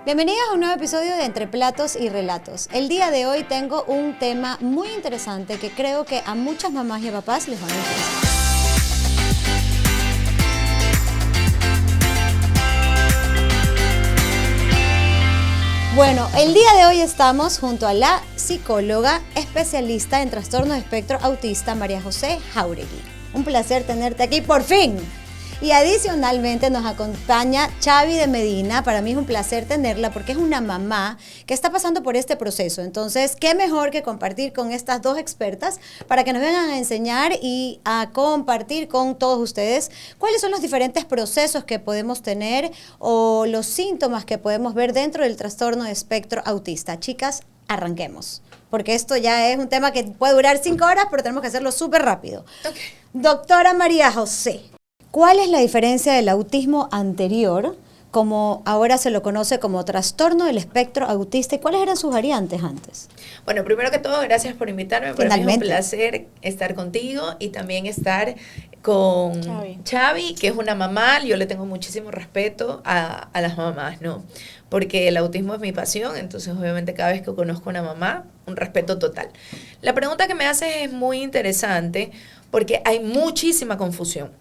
Bienvenidos a un nuevo episodio de Entre Platos y Relatos. El día de hoy tengo un tema muy interesante que creo que a muchas mamás y a papás les va a interesar. Bueno, el día de hoy estamos junto a la psicóloga especialista en trastorno de espectro autista, María José Jáuregui. Un placer tenerte aquí por fin. Y adicionalmente nos acompaña Chavi de Medina. Para mí es un placer tenerla porque es una mamá que está pasando por este proceso. Entonces, qué mejor que compartir con estas dos expertas para que nos vengan a enseñar y a compartir con todos ustedes cuáles son los diferentes procesos que podemos tener o los síntomas que podemos ver dentro del trastorno de espectro autista. Chicas, arranquemos, porque esto ya es un tema que puede durar 5 horas, pero tenemos que hacerlo súper rápido. Okay. Doctora María José, ¿cuál es la diferencia del autismo anterior, como ahora se lo conoce como trastorno del espectro autista, y cuáles eran sus variantes antes? Bueno, primero que todo, gracias por invitarme. Para mí es un placer estar contigo y también estar con Chavi, que es una mamá. Yo le tengo muchísimo respeto a las mamás, ¿no? Porque el autismo es mi pasión, entonces obviamente cada vez que conozco a una mamá, un respeto total. La pregunta que me haces es muy interesante porque hay muchísima confusión.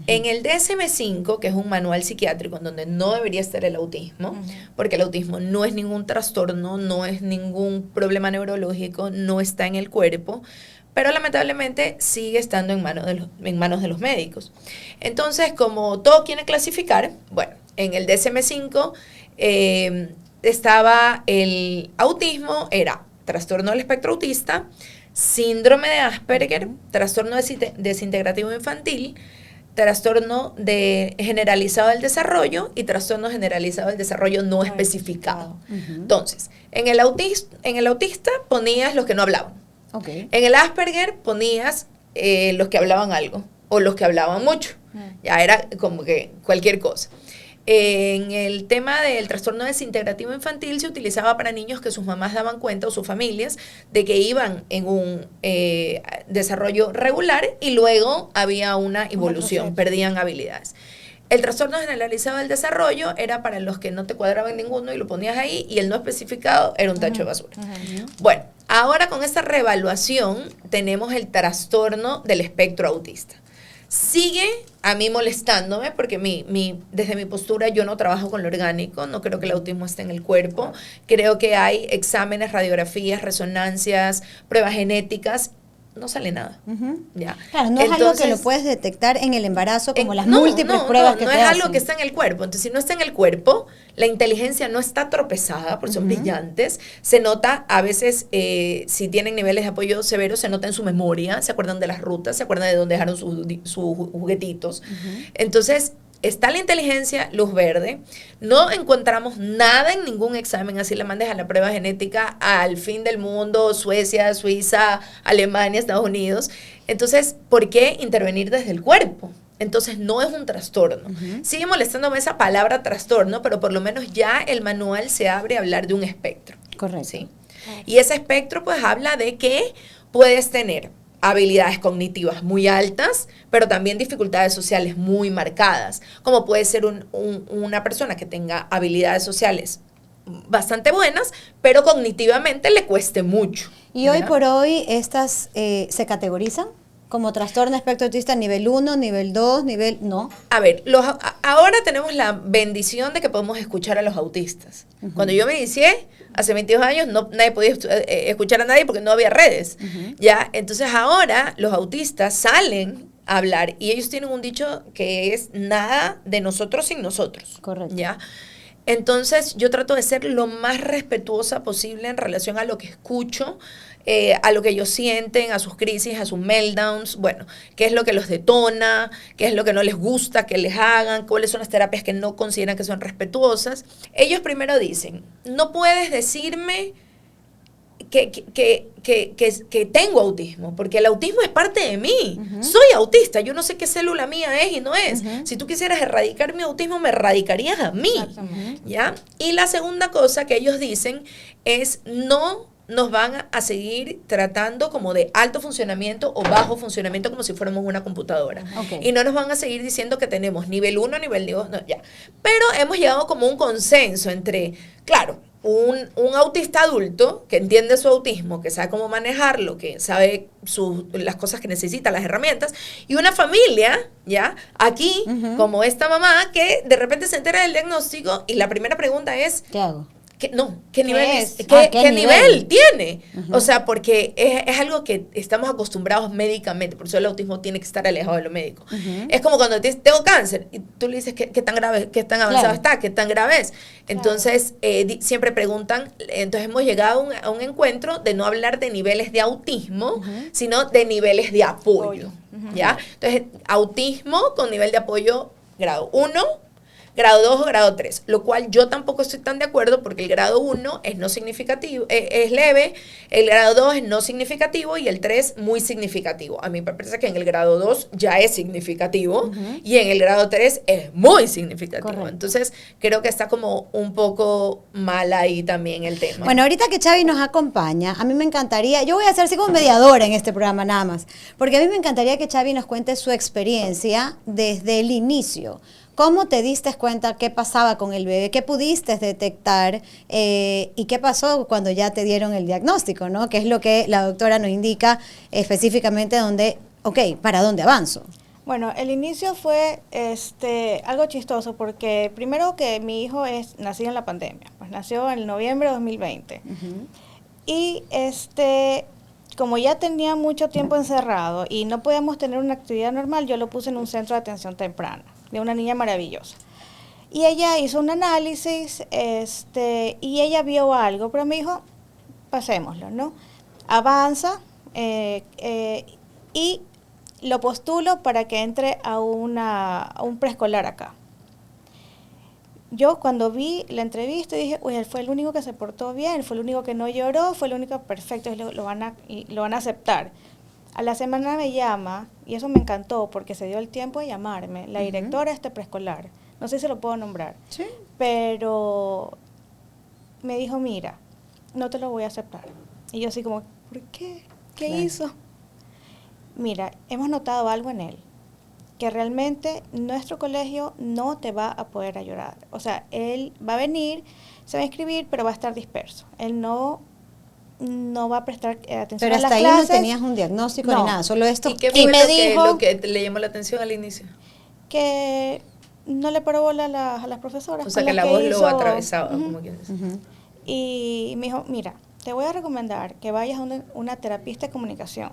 En el DSM-5, que es un manual psiquiátrico en donde no debería estar el autismo, porque el autismo no es ningún trastorno, no es ningún problema neurológico, no está en el cuerpo, pero lamentablemente sigue estando en manos de los médicos. Entonces, como todo quiere clasificar, bueno, en el DSM-5 estaba el autismo, era trastorno del espectro autista, síndrome de Asperger, trastorno desintegrativo infantil, trastorno generalizado del desarrollo y trastorno generalizado del desarrollo no especificado. Entonces, en el autista ponías los que no hablaban. Okay. En el Asperger ponías los que hablaban algo o los que hablaban mucho. Ya era como que cualquier cosa. En el tema del trastorno desintegrativo infantil se utilizaba para niños que sus mamás daban cuenta o sus familias de que iban en un desarrollo regular y luego había una evolución, perdían habilidades. El trastorno generalizado del desarrollo era para los que no te cuadraban ninguno y lo ponías ahí, y el no especificado era un tacho de basura. Bueno, ahora con esta reevaluación tenemos el trastorno del espectro autista. Sigue a mí molestándome porque desde mi postura yo no trabajo con lo orgánico, no creo que el autismo esté en el cuerpo, creo que hay exámenes, radiografías, resonancias, pruebas genéticas, no sale nada. ¿Ya? Claro, no es algo que lo puedes detectar en el embarazo como las múltiples pruebas que te hacen. No es algo que está en el cuerpo. Entonces, si no está en el cuerpo, la inteligencia no está tropezada, porque son brillantes. Se nota a veces, si tienen niveles de apoyo severos, se nota en su memoria, se acuerdan de las rutas, se acuerdan de dónde dejaron sus juguetitos. Entonces, está la inteligencia, luz verde. No encontramos nada en ningún examen, así le mandes a la prueba genética al fin del mundo, Suecia, Suiza, Alemania, Estados Unidos. Entonces, ¿por qué intervenir desde el cuerpo? Entonces, no es un trastorno. Sigue molestándome esa palabra trastorno, pero por lo menos ya el manual se abre a hablar de un espectro. Correcto. ¿Sí? Y ese espectro, pues, habla de que puedes tener habilidades cognitivas muy altas, pero también dificultades sociales muy marcadas, como puede ser una persona que tenga habilidades sociales bastante buenas, pero cognitivamente le cueste mucho. ¿Y hoy por hoy estas se categorizan como trastorno de espectro autista nivel 1, nivel 2, nivel... no? A ver, ahora tenemos la bendición de que podemos escuchar a los autistas. Cuando yo me inicié, hace 22 años, nadie podía escuchar a nadie porque no había redes. ¿Ya? Entonces ahora los autistas salen a hablar y ellos tienen un dicho que es nada de nosotros sin nosotros. Correcto. ¿Ya? Entonces yo trato de ser lo más respetuosa posible en relación a lo que escucho, a lo que ellos sienten, a sus crisis, a sus meltdowns, bueno, qué es lo que los detona, qué es lo que no les gusta que les hagan, cuáles son las terapias que no consideran que son respetuosas. Ellos primero dicen, no puedes decirme que tengo autismo, porque el autismo es parte de mí. Soy autista, yo no sé qué célula mía es y no es. Si tú quisieras erradicar mi autismo, me erradicarías a mí. ¿Ya? Y la segunda cosa que ellos dicen es no nos van a seguir tratando como de alto funcionamiento o bajo funcionamiento como si fuéramos una computadora. Okay. Y no nos van a seguir diciendo que tenemos nivel 1, nivel 2, no, ya. Pero hemos llegado como un consenso entre, claro, un autista adulto que entiende su autismo, que sabe cómo manejarlo, que sabe las cosas que necesita, las herramientas, y una familia, ¿ya? Aquí, como esta mamá, que de repente se entera del diagnóstico y la primera pregunta es, ¿qué hago? ¿Qué nivel es? ¿Qué nivel tiene? O sea, porque es algo que estamos acostumbrados médicamente, por eso el autismo tiene que estar alejado de lo médico. Es como cuando tengo cáncer y tú le dices qué tan grave, qué tan avanzado está, qué tan grave es. Entonces, siempre preguntan, entonces hemos llegado a un encuentro de no hablar de niveles de autismo, sino de niveles de apoyo. ¿Ya? Entonces, autismo con nivel de apoyo grado 1, grado 2 o grado 3, lo cual yo tampoco estoy tan de acuerdo porque el grado 1 es no significativo, es leve, el grado 2 es no significativo y el 3 muy significativo. A mí me parece que en el grado 2 ya es significativo y en el grado 3 es muy significativo. Correcto. Entonces creo que está como un poco mal ahí también el tema. Bueno, ahorita que Xavi nos acompaña, a mí me encantaría, yo voy a ser así como mediadora en este programa nada más, porque a mí me encantaría que Xavi nos cuente su experiencia desde el inicio. ¿Cómo te diste cuenta qué pasaba con el bebé? ¿Qué pudiste detectar? ¿Y qué pasó cuando ya te dieron el diagnóstico? ¿No? Que es lo que la doctora nos indica específicamente ¿para dónde avanzo? Bueno, el inicio fue algo chistoso porque primero que mi hijo nació en la pandemia, pues nació en noviembre de 2020. Y como ya tenía mucho tiempo encerrado y no podíamos tener una actividad normal, yo lo puse en un centro de atención temprana de una niña maravillosa. Y ella hizo un análisis y ella vio algo, pero me dijo, pasémoslo, ¿no? Avanza y lo postulo para que entre a un preescolar acá. Yo cuando vi la entrevista dije, uy, él fue el único que se portó bien, fue el único que no lloró, fue el único perfecto, y lo van a aceptar. A la semana me llama, y eso me encantó porque se dio el tiempo de llamarme, la directora de este preescolar, no sé si lo puedo nombrar, ¿sí? Pero me dijo, mira, no te lo voy a aceptar. Y yo así como, ¿por qué? ¿Qué hizo? Mira, hemos notado algo en él, que realmente nuestro colegio no te va a poder ayudar. O sea, él va a venir, se va a inscribir, pero va a estar disperso. Él no va a prestar atención a las clases. Pero hasta ahí no tenías un diagnóstico ni nada, solo esto. ¿Y qué fue lo que le llamó la atención al inicio? Que no le paró bola a las profesoras. O sea, que la voz lo atravesaba, como quien dice. Y me dijo, mira, te voy a recomendar que vayas a una terapista de comunicación.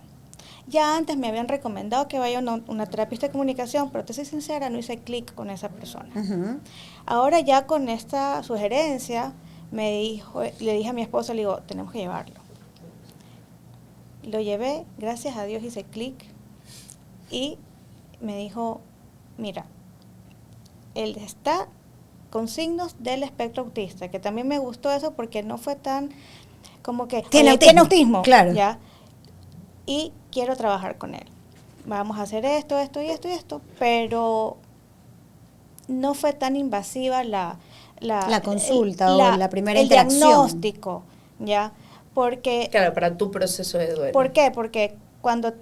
Ya antes me habían recomendado que vaya a una terapista de comunicación, pero te soy sincera, no hice clic con esa persona. Ahora ya con esta sugerencia, le dije a mi esposo, le digo, tenemos que llevarlo. Lo llevé, gracias a Dios hice clic y me dijo, mira, él está con signos del espectro autista, que también me gustó eso porque no fue tan como que tiene autismo, claro. ¿Ya? Y quiero trabajar con él. Vamos a hacer esto, pero no fue tan invasiva la consulta o la primera interacción. El diagnóstico, ¿ya? Porque... Claro, para tu proceso de duelo. ¿Por qué? Porque cuando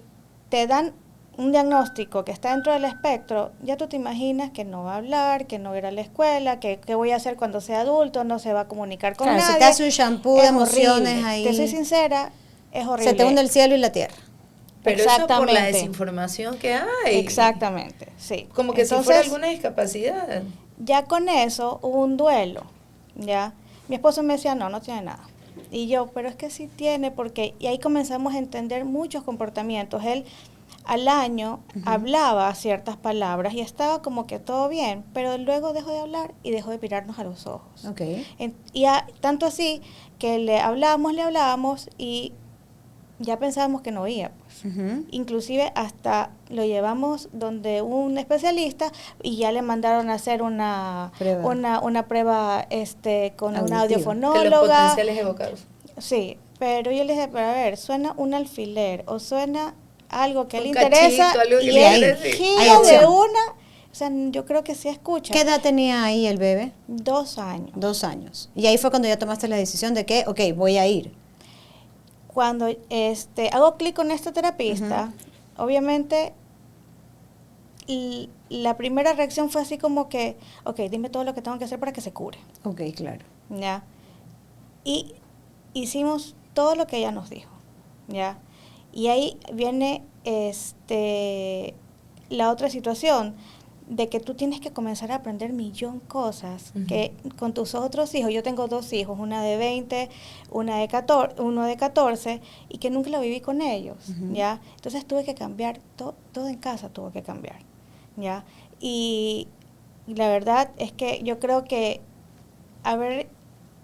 te dan un diagnóstico que está dentro del espectro, ya tú te imaginas que no va a hablar, que no va a ir a la escuela, que voy a hacer cuando sea adulto, no se va a comunicar con nadie. Se te hace un shampoo de emociones horrible. ahí. Te soy sincera, es horrible. Se te hunde el cielo y la tierra. Pero eso por la desinformación que hay. Exactamente, sí. Como que entonces, si fuera alguna discapacidad. Ya con eso hubo un duelo, ¿ya? Mi esposo me decía, no tiene nada. Y yo, pero es que sí tiene, porque... Y ahí comenzamos a entender muchos comportamientos. Él al año hablaba ciertas palabras y estaba como que todo bien, pero luego dejó de hablar y dejó de mirarnos a los ojos. Tanto así que le hablábamos y ya pensábamos que no oía, pues. Inclusive hasta lo llevamos donde un especialista y ya le mandaron a hacer una prueba con una audiofonóloga. De los potenciales evocados. Sí, pero yo le dije, pero a ver, suena un alfiler o suena algo que le interesa y él gira de una, o sea, yo creo que sí escucha. ¿Qué edad tenía ahí el bebé? 2 años. 2 años. Y ahí fue cuando ya tomaste la decisión de que, voy a ir. cuando hago clic con esta terapista, obviamente la primera reacción fue así como que, ok, dime todo lo que tengo que hacer para que se cure. Ok, claro. ¿Ya? Y hicimos todo lo que ella nos dijo, ¿ya? Y ahí viene la otra situación de que tú tienes que comenzar a aprender millón cosas que con tus otros hijos. Yo tengo 2 hijos, una de 20, uno de 14, y que nunca lo viví con ellos, ¿ya? Entonces tuve que cambiar, todo en casa tuvo que cambiar, ¿ya? Y la verdad es que yo creo que haber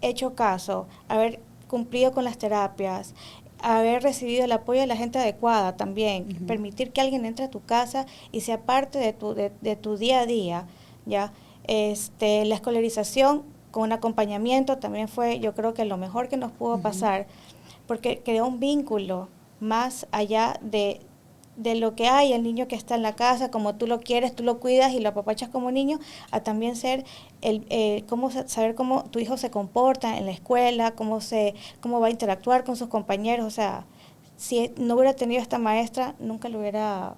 hecho caso, haber cumplido con las terapias, haber recibido el apoyo de la gente adecuada también, permitir que alguien entre a tu casa y sea parte de tu día a día, ¿ya? La escolarización con un acompañamiento también fue, yo creo que lo mejor que nos pudo pasar, porque creó un vínculo más allá de lo que hay, el niño que está en la casa, como tú lo quieres, tú lo cuidas y lo apapachas como niño, a también ser saber cómo tu hijo se comporta en la escuela, cómo va a interactuar con sus compañeros. O sea, si no hubiera tenido esta maestra, nunca lo hubiera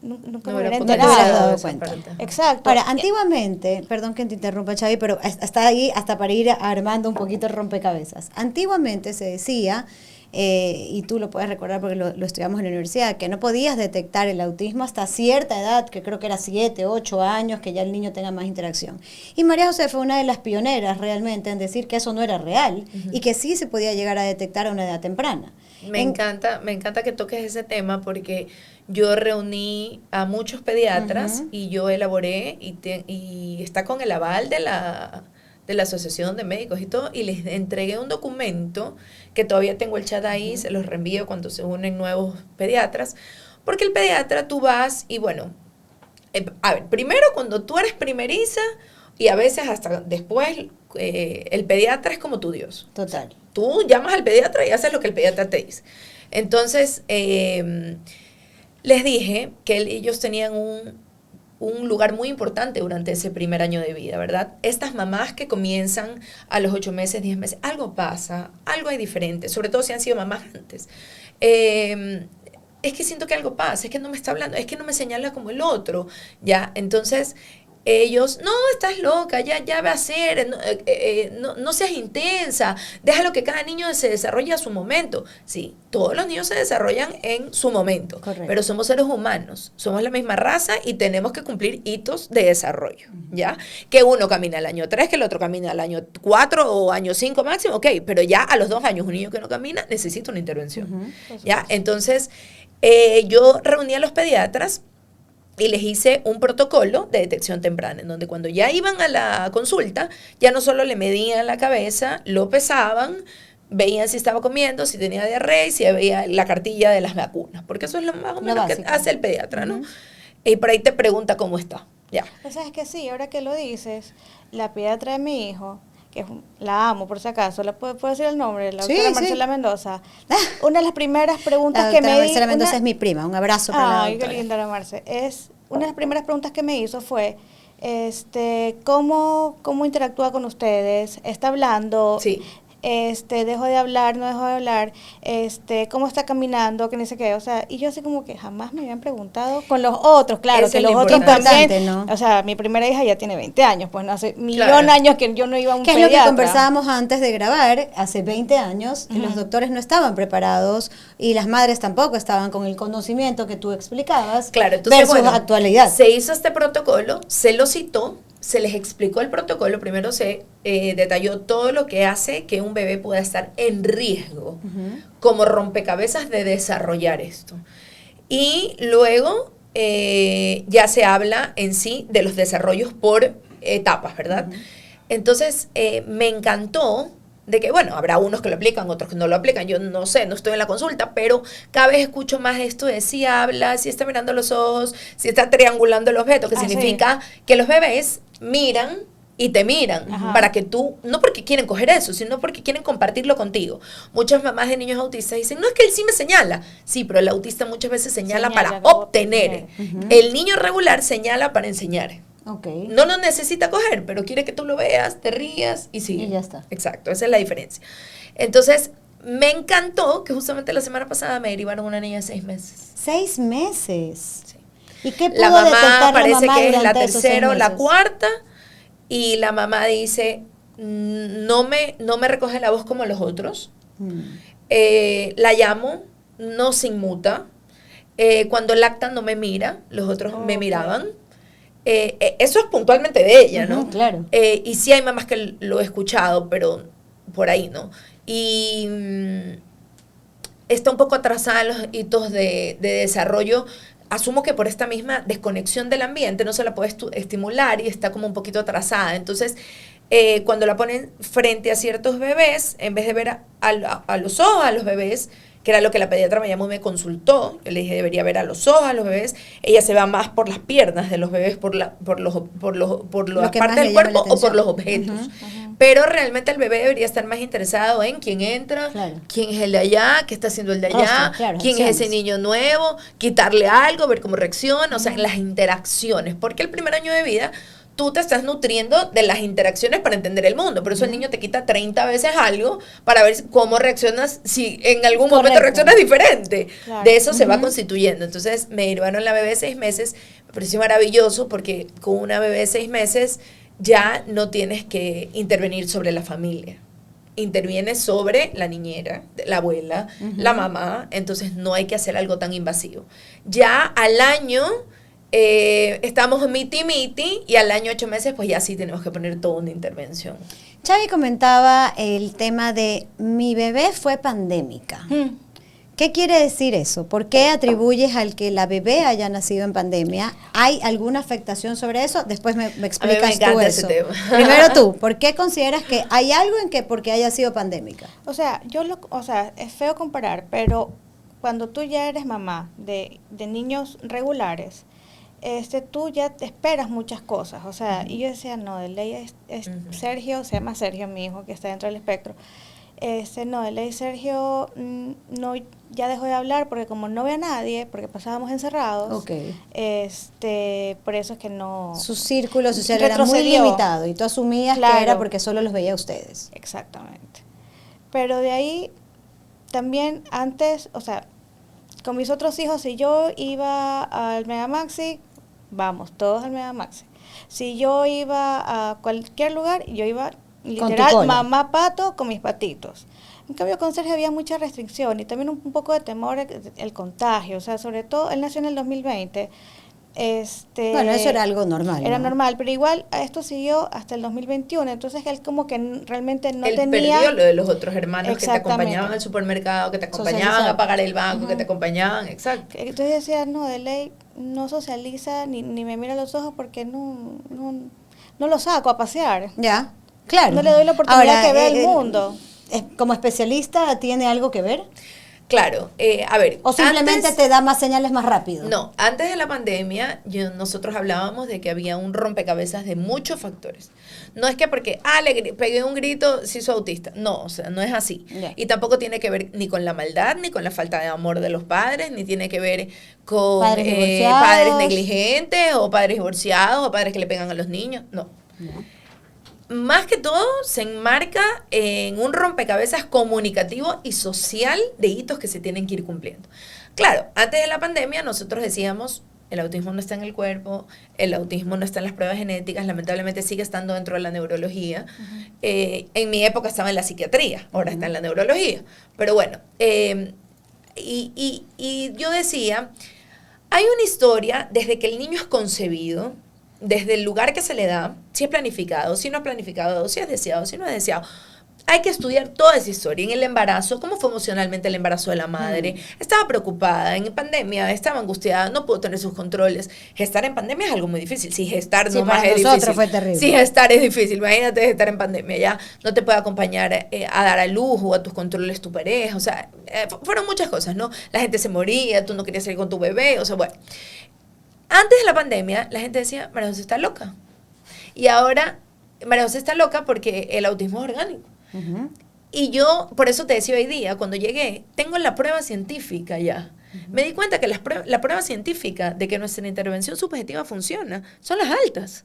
dado cuenta. Exacto. Ahora, antiguamente, perdón que te interrumpa, Xavi, pero hasta ahí, hasta para ir armando un poquito el rompecabezas. Antiguamente se decía, y tú lo puedes recordar porque lo estudiamos en la universidad, que no podías detectar el autismo hasta cierta edad, que creo que era 7, 8 años, que ya el niño tenga más interacción. Y María José fue una de las pioneras realmente en decir que eso no era real y que sí se podía llegar a detectar a una edad temprana. Me encanta que toques ese tema porque yo reuní a muchos pediatras y yo elaboré y está con el aval de la Asociación de Médicos y todo, y les entregué un documento que todavía tengo el chat ahí, se los reenvío cuando se unen nuevos pediatras, porque el pediatra tú vas y bueno, a ver, primero cuando tú eres primeriza y a veces hasta después el pediatra es como tu Dios. Total. Tú llamas al pediatra y haces lo que el pediatra te dice. Entonces, les dije que ellos tenían un lugar muy importante durante ese primer año de vida, ¿verdad? Estas mamás que comienzan a los 8 meses, 10 meses, algo pasa, algo hay diferente, sobre todo si han sido mamás antes. Es que siento que algo pasa, es que no me está hablando, es que no me señala como el otro, ¿ya? Entonces, ellos, no, estás loca, ya va a ser, no seas intensa, déjalo que cada niño se desarrolle a su momento. Sí, todos los niños se desarrollan en su momento, correcto, pero somos seres humanos, somos la misma raza y tenemos que cumplir hitos de desarrollo, ¿ya? Que uno camina al año 3, que el otro camina al año 4 o año 5 máximo, ok, pero ya a los 2 años un niño que no camina necesita una intervención, ¿ya? Entonces, yo reuní a los pediatras y les hice un protocolo de detección temprana, en donde cuando ya iban a la consulta, ya no solo le medían la cabeza, lo pesaban, veían si estaba comiendo, si tenía diarrea y si había la cartilla de las vacunas, porque eso es lo más o menos que hace el pediatra, ¿no? Y por ahí te pregunta cómo está, ya. O sea, es que sí, ahora que lo dices, la pediatra de mi hijo, que la amo por si acaso, ¿puedo decir el nombre? La doctora Marcela Mendoza. Una de las primeras preguntas que me hizo... Marcela Mendoza es mi prima, un abrazo para la doctora. Ay, qué linda la Marce. Una de las primeras preguntas que me hizo fue, ¿cómo interactúa con ustedes? ¿Está hablando? Sí. ¿Dejó de hablar, no dejó de hablar? ¿Cómo está caminando? Que ni sé qué. O sea, y yo así como que jamás me habían preguntado con los otros, claro, que los otros también, ¿no? O sea, mi primera hija ya tiene 20 años, pues no hace millón de años que yo no iba a un pediatra. ¿Qué es lo que conversábamos antes de grabar? Hace 20 años los doctores no estaban preparados y las madres tampoco estaban con el conocimiento que tú explicabas, claro, entonces, versus actualidad. Se hizo este protocolo, se lo citó, se les explicó el protocolo, primero se detalló todo lo que hace que un bebé pueda estar en riesgo, como rompecabezas de desarrollar esto. Y luego ya se habla en sí de los desarrollos por etapas, ¿verdad? Entonces, me encantó de que, bueno, habrá unos que lo aplican, otros que no lo aplican, yo no sé, no estoy en la consulta, pero cada vez escucho más esto de si habla, si está mirando los ojos, si está triangulando el objeto, que significa que los bebés miran y te miran para que tú, no porque quieren coger eso, sino porque quieren compartirlo contigo. Muchas mamás de niños autistas dicen, no, es que él sí me señala. Sí, pero el autista muchas veces señala para obtener. El niño regular señala para enseñar. Okay. No lo necesita coger, pero quiere que tú lo veas, te rías y sigue. Y ya está. Exacto, esa es la diferencia. Entonces, me encantó que justamente la semana pasada me derivaron una niña de 6 meses. 6 meses. Sí. ¿Y qué pudo La mamá detectar parece la mamá que es la durante esos 6 tercera o la meses? cuarta, y la mamá dice, no me recoge la voz como los otros. La llamo, no se inmuta. Cuando lactan no me mira, los otros me miraban. Eso es puntualmente de ella, ¿no? Claro. Y sí hay mamás que lo he escuchado, pero por ahí no. Y está un poco atrasada en los hitos de desarrollo. Asumo que por esta misma desconexión del ambiente no se la puede estimular y está como un poquito atrasada. Entonces, cuando la ponen frente a ciertos bebés, en vez de ver a los ojos a los bebés, que era lo que la pediatra me llamó y me consultó, yo le dije debería ver a los ojos a los bebés, ella se va más por las piernas de los bebés, por las partes del cuerpo o por los objetos. Pero realmente el bebé debería estar más interesado en quién entra, quién es el de allá, qué está haciendo el de allá, quién es ese niño nuevo, quitarle algo, ver cómo reacciona, o sea, en las interacciones, porque el primer año de vida tú te estás nutriendo de las interacciones para entender el mundo. Por eso el niño te quita 30 veces algo para ver cómo reaccionas, si en algún momento reaccionas diferente. Claro. De eso se va constituyendo. Entonces me derivaron la bebé de 6 meses. Me pareció maravilloso porque con una bebé de 6 meses ya no tienes que intervenir sobre la familia. Intervienes sobre la niñera, la abuela, la mamá. Entonces no hay que hacer algo tan invasivo. Ya al año... estamos miti y al año 8 meses pues ya sí tenemos que poner toda una intervención. Xavi comentaba el tema de mi bebé fue pandémica. ¿Qué quiere decir eso? ¿Por qué atribuyes al que la bebé haya nacido en pandemia? ¿Hay alguna afectación sobre eso? Después me explicas tú eso. Ese tema. Primero tú, ¿por qué consideras que hay algo en que porque haya sido pandémica? O sea, es feo comparar, pero cuando tú ya eres mamá de niños regulares, tú ya te esperas muchas cosas, o sea, y yo decía, no, de ley es Sergio, se llama Sergio, mi hijo que está dentro del espectro, no, de ley Sergio no, ya dejó de hablar porque como no ve a nadie, porque pasábamos encerrados, por eso es que no... Su círculo social era muy limitado y tú asumías que era porque solo los veía a ustedes. Exactamente. Pero de ahí, también antes, o sea, con mis otros hijos, si yo iba al Megamaxi, vamos, todos al Megamaxi. Si yo iba a cualquier lugar, yo iba literal, mamá pato con mis patitos. En cambio, con Sergio había mucha restricción y también un poco de temor el contagio. O sea, sobre todo, él nació en el 2020. Bueno, eso era algo normal. Era normal, pero igual esto siguió hasta el 2021. Entonces, él como que realmente no tenía... Él perdió lo de los otros hermanos que te acompañaban al supermercado, que te acompañaban a pagar el banco, que te acompañaban, exacto. Entonces decía, no, de ley no socializa ni me mira a los ojos porque no lo saco a pasear. Ya, claro. No le doy la oportunidad que vea el mundo. ¿Como especialista tiene algo que ver? Claro, a ver. ¿O simplemente te da más señales más rápido? No, antes de la pandemia nosotros hablábamos de que había un rompecabezas de muchos factores. No es que porque, le pegué un grito, se hizo autista. No, o sea, no es así. Yeah. Y tampoco tiene que ver ni con la maldad, ni con la falta de amor de los padres, ni tiene que ver con padres negligentes, o padres divorciados, o padres que le pegan a los niños. No. Yeah. Más que todo se enmarca en un rompecabezas comunicativo y social de hitos que se tienen que ir cumpliendo. Claro, antes de la pandemia nosotros decíamos, el autismo no está en el cuerpo, el autismo no está en las pruebas genéticas, lamentablemente sigue estando dentro de la neurología. En mi época estaba en la psiquiatría, ahora está en la neurología. Pero bueno, y yo decía, hay una historia desde que el niño es concebido, desde el lugar que se le da, si es planificado, si no es planificado, si es deseado, si no es deseado. Hay que estudiar toda esa historia. En el embarazo, cómo fue emocionalmente el embarazo de la madre. Estaba preocupada, en pandemia, estaba angustiada, no pudo tener sus controles. Gestar en pandemia es algo muy difícil. Si gestar nomás es difícil. Fue terrible. Si gestar es difícil, imagínate gestar en pandemia. Ya no te puede acompañar a dar a luz o a tus controles tu pareja. O sea, fueron muchas cosas, ¿no? La gente se moría, tú no querías salir con tu bebé, o sea, bueno. Antes de la pandemia, la gente decía, María José está loca. Y ahora, María José está loca porque el autismo es orgánico. Y yo, por eso te decía hoy día, cuando llegué, tengo la prueba científica ya. Me di cuenta que la prueba científica de que nuestra intervención subjetiva funciona son las altas.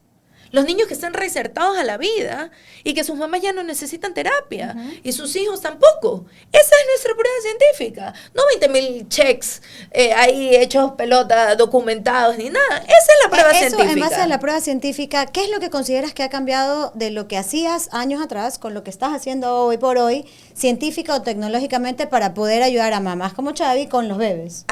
Los niños que están reinsertados a la vida y que sus mamás ya no necesitan terapia y sus hijos tampoco. Esa es nuestra prueba científica. No 20.000 checks ahí hechos pelota, documentados ni nada. Esa es la prueba científica. En base a la prueba científica, ¿qué es lo que consideras que ha cambiado de lo que hacías años atrás con lo que estás haciendo hoy por hoy, científica o tecnológicamente, para poder ayudar a mamás como Chavi con los bebés?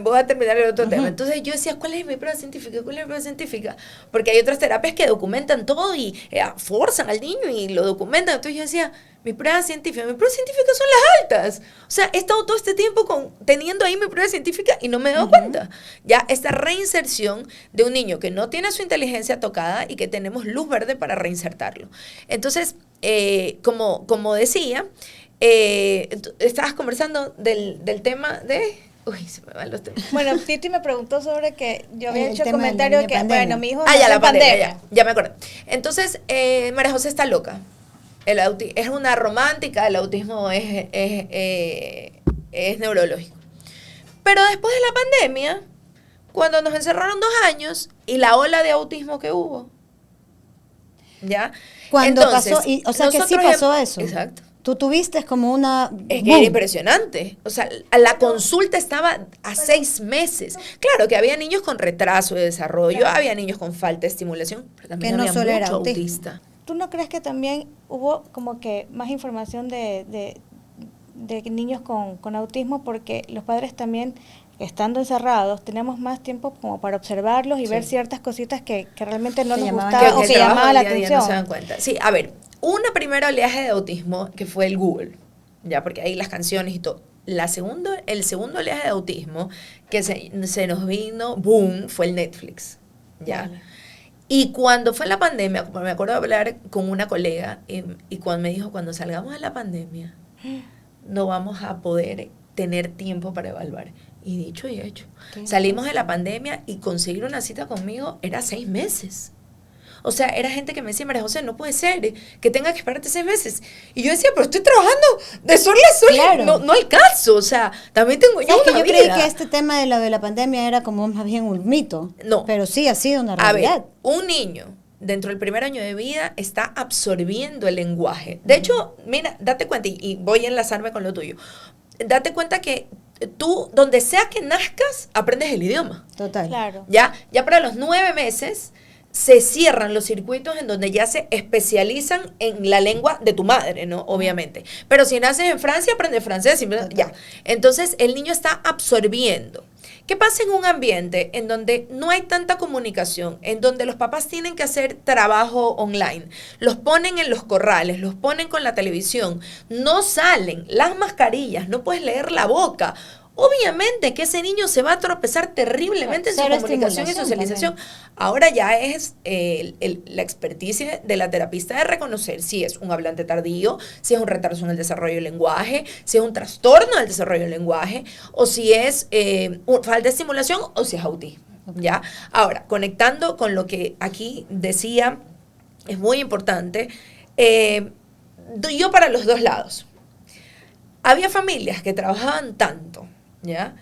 Voy a terminar el otro tema. Entonces yo decía, ¿cuál es mi prueba científica? ¿Cuál es mi prueba científica? Porque hay otras terapias que documentan todo y forzan al niño y lo documentan. Entonces yo decía, mis pruebas científicas son las altas. O sea, he estado todo este tiempo teniendo ahí mi prueba científica y no me he dado cuenta. Ya esta reinserción de un niño que no tiene su inteligencia tocada y que tenemos luz verde para reinsertarlo. Entonces, como decía, estabas conversando del tema de... Uy, se me van los temas. Bueno, Titi me preguntó sobre que yo había hecho el comentario que, bueno, mi hijo ya la pandemia. Ya me acordé. Entonces, María José está loca. Es una romántica, el autismo es neurológico. Pero después de la pandemia, cuando nos encerraron 2 años y la ola de autismo que hubo, ¿ya? Cuando pasó, o sea que sí pasó eso. Exacto. Tú tuviste como una... Es que era impresionante. O sea, la consulta estaba a 6 meses. Claro que había niños con retraso de desarrollo, había niños con falta de estimulación, pero también había mucho autista. ¿Tú no crees que también hubo como que más información de niños con autismo? Porque los padres también, estando encerrados, tenemos más tiempo como para observarlos y ver ciertas cositas que realmente no nos gustaban o que llamaban la atención. No se dan cuenta. Sí, a ver, una primera oleaje de autismo que fue el Google, ya, porque ahí las canciones y todo. El segundo oleaje de autismo que se nos vino, boom, fue el Netflix, ya. Vale. Y cuando fue la pandemia, me acuerdo de hablar con una colega y cuando me dijo, cuando salgamos de la pandemia, no vamos a poder tener tiempo para evaluar. Y dicho y hecho. Salimos de la pandemia y conseguir una cita conmigo era 6 meses. O sea, era gente que me decía, María José, no puede ser que tenga que esperarte 6 meses. Y yo decía, pero estoy trabajando de sol a sol, claro. no alcanzo. O sea, también tengo yo una vida. Yo creí que este tema de la pandemia era como más bien un mito. No. Pero sí ha sido una realidad. A ver, un niño dentro del primer año de vida está absorbiendo el lenguaje. De hecho, mira, date cuenta, y voy a enlazarme con lo tuyo. Date cuenta que tú, donde sea que nazcas, aprendes el idioma. Total. Claro. Ya para los 9 meses se cierran los circuitos en donde ya se especializan en la lengua de tu madre, ¿no? Obviamente. Pero si naces en Francia, aprendes francés. Ya. Entonces, el niño está absorbiendo. ¿Qué pasa en un ambiente en donde no hay tanta comunicación, en donde los papás tienen que hacer trabajo online? Los ponen en los corrales, los ponen con la televisión, no salen, las mascarillas, no puedes leer la boca. Obviamente que ese niño se va a tropezar terriblemente en su comunicación y socialización. También. Ahora ya es la experticia de la terapista de reconocer si es un hablante tardío, si es un retraso en el desarrollo del lenguaje, si es un trastorno del desarrollo del lenguaje, o si es falta de estimulación o si es autismo. ¿Ya? Ahora, conectando con lo que aquí decía, es muy importante, yo para los 2 lados. Había familias que trabajaban tanto, ¿ya?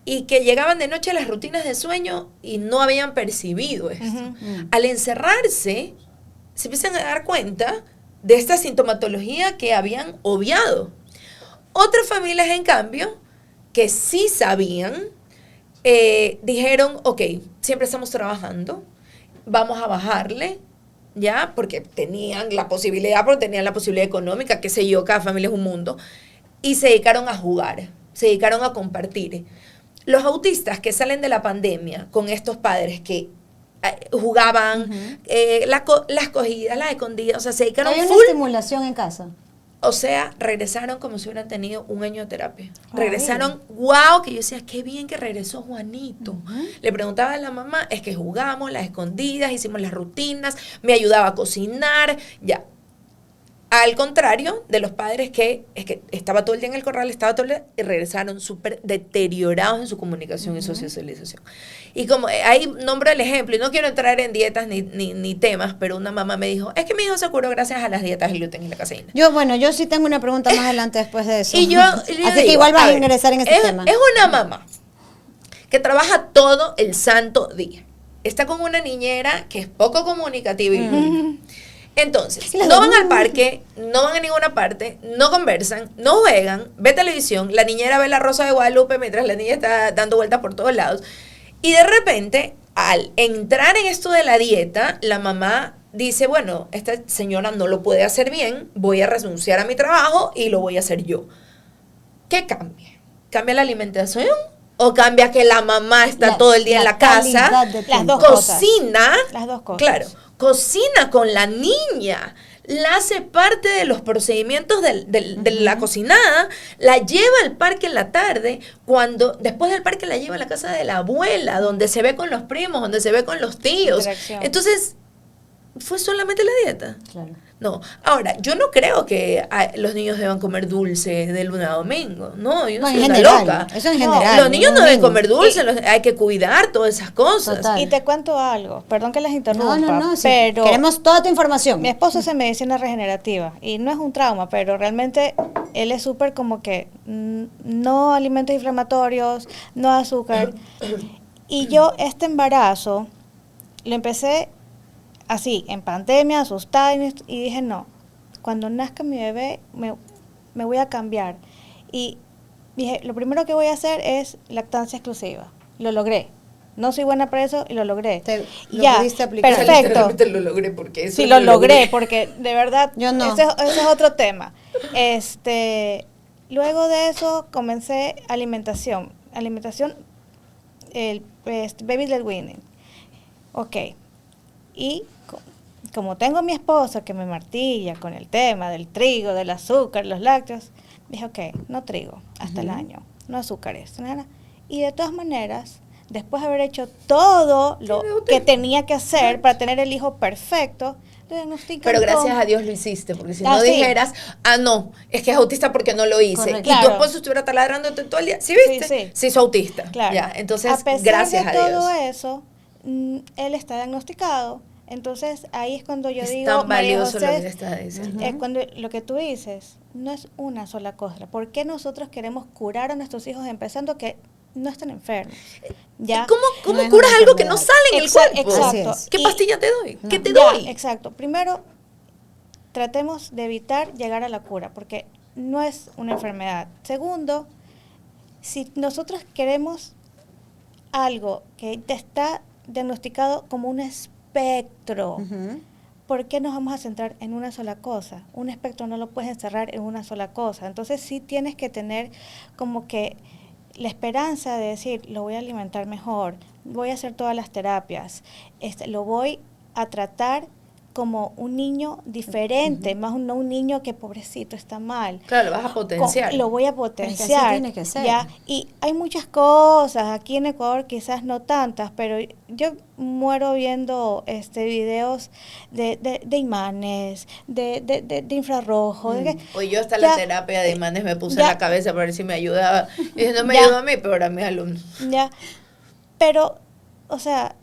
Y que llegaban de noche a las rutinas de sueño y no habían percibido esto. Al encerrarse, se empiezan a dar cuenta de esta sintomatología que habían obviado. Otras familias, en cambio, que sí sabían, dijeron, ok, siempre estamos trabajando, vamos a bajarle, ¿ya? Porque tenían la posibilidad económica, qué sé yo, cada familia es un mundo. Y se dedicaron a jugar, se dedicaron a compartir. Los autistas que salen de la pandemia con estos padres que jugaban, las cogidas, las escondidas, o sea, se dedicaron full. ¿Hay una estimulación en casa? O sea, regresaron como si hubieran tenido 1 año de terapia. Regresaron, wow, que yo decía, qué bien que regresó Juanito. Le preguntaba a la mamá, es que jugamos las escondidas, hicimos las rutinas, me ayudaba a cocinar, ya. Al contrario de los padres que estaba todo el día en el corral, y regresaron súper deteriorados en su comunicación y socialización. Y como ahí nombro el ejemplo, y no quiero entrar en dietas ni temas, pero una mamá me dijo, es que mi hijo se curó gracias a las dietas, el gluten y la caseína. Yo sí tengo una pregunta más adelante después de eso. Así digo, que igual vas a ingresar en ese tema. Es una mamá que trabaja todo el santo día, está con una niñera que es poco comunicativa y lúdica. Entonces, Claro. no van al parque, no van a ninguna parte, no conversan, no juegan, ve televisión, la niñera ve la Rosa de Guadalupe mientras la niña está dando vueltas por todos lados. Y de repente, al entrar en esto de la dieta, la mamá dice, bueno, esta señora no lo puede hacer bien, voy a renunciar a mi trabajo y lo voy a hacer yo. ¿Qué cambia? ¿Cambia la alimentación? ¿O cambia que la mamá está todo el día en la casa? calidad de Las tiempo. dos cosas. Cocina. Las dos cosas. Claro, cocina con la niña. La hace parte de los procedimientos de la cocinada, la lleva al parque en la tarde, cuando después del parque la lleva a la casa de la abuela, donde se ve con los primos, donde se ve con los tíos. Interacción. Entonces, ¿fue solamente la dieta? Claro. No. Ahora, yo no creo que los niños deban comer dulce de lunes a domingo. No, yo no No, soy en una general, loca. eso en No, general. Los niños no ningún deben niño. comer dulce, hay que cuidar todas esas cosas. Total. Y te cuento algo, perdón que les interrumpa, No, sí. pero Queremos toda tu información. mi esposo hace medicina regenerativa y no es un trauma, pero realmente él es súper como que no alimentos inflamatorios, no azúcar. Y yo este embarazo lo empecé así, en pandemia, asustada, y dije, no, cuando nazca mi bebé me voy a cambiar. Y dije, lo primero que voy a hacer es lactancia exclusiva. Lo logré. No soy buena para eso y lo logré. Lo pudiste aplicar. Perfecto. Literalmente lo logré porque eso Sí, lo logré, porque de verdad, Yo no. ese es otro tema. Luego de eso comencé alimentación, baby led weaning. Ok. Y como tengo a mi esposo que me martilla con el tema del trigo, del azúcar, los lácteos, dije, ok, no trigo hasta el año, no azúcares, nada. Y de todas maneras, después de haber hecho todo lo que tenía que hacer para tener el hijo perfecto, le diagnostican Pero gracias con- a Dios lo hiciste, porque si Ah, no sí. dijeras, no, es que es autista porque no lo hice. Correcto. Y Claro. tu esposo estuviera taladrándote todo el día. ¿Sí viste? Sí. Se hizo autista. Claro. Ya, entonces, a pesar gracias de a Dios. todo eso, él está diagnosticado. Entonces, ahí es cuando yo Es digo, tan María valioso lo José, que está diciendo. cuando lo que tú dices, no es una sola cosa. ¿Por qué nosotros queremos curar a nuestros hijos empezando que no estén enfermos? ¿Ya? ¿Cómo No es curas una algo que no enfermedad. sale en el cuerpo? Exacto. Así es. ¿Qué Y- pastilla te doy? ¿Qué te Ya, doy? exacto. Primero, tratemos de evitar llegar a la cura, porque no es una enfermedad. Segundo, si nosotros queremos algo que te está diagnosticado como un espectro, Ujú. ¿por qué nos vamos a centrar en una sola cosa? Un espectro no lo puedes encerrar en una sola cosa. Entonces sí tienes que tener como que la esperanza de decir, lo voy a alimentar mejor, voy a hacer todas las terapias, lo voy a tratar como un niño diferente, más no un niño que pobrecito está mal. Claro, lo vas a potenciar. Lo voy a así potenciar. tiene que ser. ¿ya? Y hay muchas cosas, aquí en Ecuador quizás no tantas, pero yo muero viendo videos de imanes, de infrarrojo. de que- Hoy yo hasta ya, la terapia de imanes me puse ya. en la cabeza para ver si me ayudaba. Y no me Ya. ayudó a mí, pero a mis alumnos. Ya. Pero, o sea,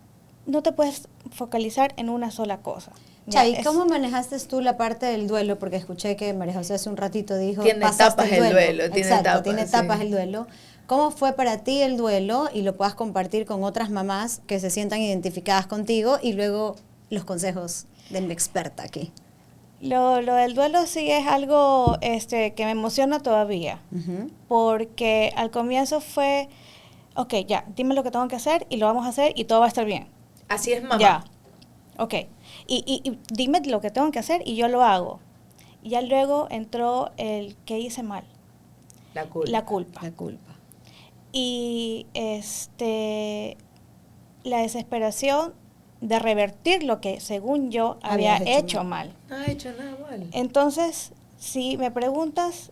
no te puedes focalizar en una sola cosa. Ya, Chay, es- ¿cómo manejaste tú la parte del duelo? Porque escuché que María José hace un ratito dijo... Tiene pasaste etapas el duelo, tiene Exacto, etapas, tiene etapas sí. el duelo. ¿Cómo fue para ti el duelo? Y lo puedas compartir con otras mamás que se sientan identificadas contigo y luego los consejos de mi experta aquí. Lo del duelo sí es algo que me emociona todavía. Ujú. Porque al comienzo fue, ok, ya, dime lo que tengo que hacer y lo vamos a hacer y todo va a estar bien. Así es, mamá. Ya, ok. Y dime lo que tengo que hacer y yo lo hago. Y ya luego entró el que hice mal, La culpa. la culpa. La culpa. Y la desesperación de revertir lo que según yo había Habías hecho mal. No ha hecho nada mal. Entonces, si me preguntas,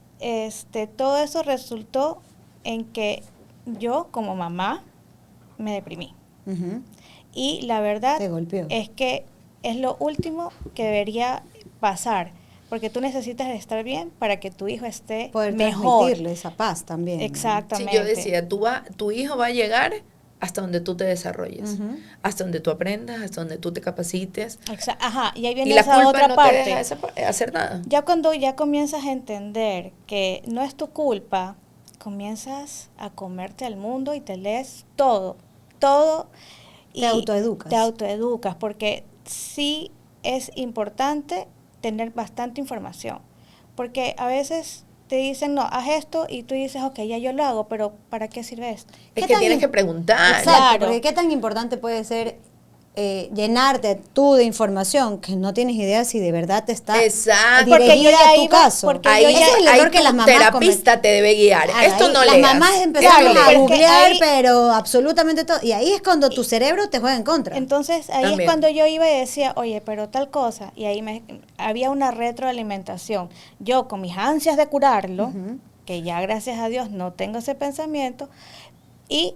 todo eso resultó en que yo como mamá me deprimí. Ujú. Y la verdad Te golpeó. es que es lo último que debería pasar, porque tú necesitas estar bien para que tu hijo esté Poder mejor. transmitirle esa paz también. ¿no? Sí, Exactamente. yo decía, tu hijo va a llegar hasta donde tú te desarrolles, Ujú. hasta donde tú aprendas, hasta donde tú te capacites. Ajá, y ahí Y viene la esa culpa otra no parte. te deja hacer nada. Ya cuando ya comienzas a entender que no es tu culpa, comienzas a comerte al mundo y te lees todo. Te autoeducas. Te autoeducas, porque sí es importante tener bastante información. Porque a veces te dicen, no, haz esto, y tú dices, ok, ya yo lo hago, pero ¿para qué sirve esto? Es que tienes que preguntar. Exacto, Claro. porque qué tan importante puede ser llenarte tú de información que no tienes idea si de verdad te está Exacto. Porque yo dirigida ya a tu iba- caso. porque Ahí, yo ya- ese es el ahí error que tu las mamás terapista te debe guiar. Claro, Esto ahí no las leas. mamás Esto empezaron no a leas. pero es que googlear, ahí- pero absolutamente todo. Y ahí es cuando tu cerebro te juega en contra. Entonces ahí También. es cuando yo iba y decía, oye, pero tal cosa, y ahí había una retroalimentación. Yo con mis ansias de curarlo, que ya gracias a Dios no tengo ese pensamiento, y